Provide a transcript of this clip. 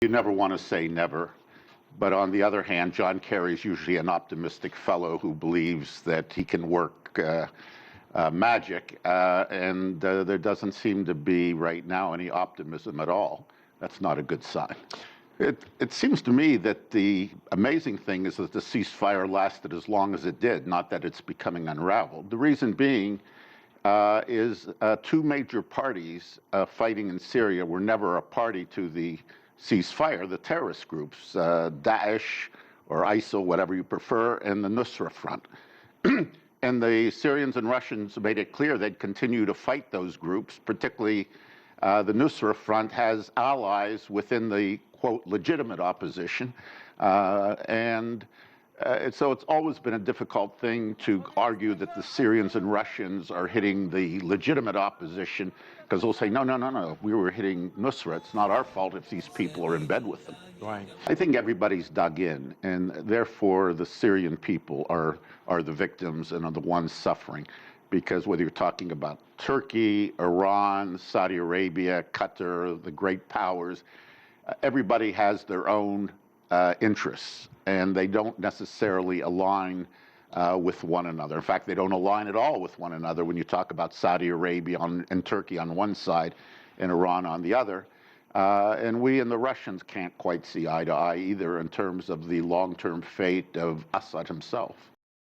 You never want to say never. But on the other hand, John Kerry's usually an optimistic fellow who believes that he can work magic, and there doesn't seem to be right now any optimism at all. That's not a good sign. It seems to me that the amazing thing is that the ceasefire lasted as long as it did, not that it's becoming unraveled. The reason being is two major parties fighting in Syria were never a party to the ceasefire, the terrorist groups, Daesh or ISIL, whatever you prefer, and the Nusra Front. And the Syrians and Russians made it clear they'd continue to fight those groups, particularly the Nusra Front has allies within the, quote, legitimate opposition. So it's always been a difficult thing to argue that the Syrians and Russians are hitting the legitimate opposition, because they'll say, no, we were hitting Nusra. It's not our fault if these people are in bed with them. Right. I think everybody's dug in, and therefore the Syrian people are the victims and are the ones suffering. Because whether you're talking about Turkey, Iran, Saudi Arabia, Qatar, the great powers, everybody has their own interests, and they don't necessarily align with one another. In fact, they don't align at all with one another when you talk about Saudi Arabia and Turkey on one side and Iran on the other. And we and the Russians can't quite see eye to eye either in terms of the long-term fate of Assad himself.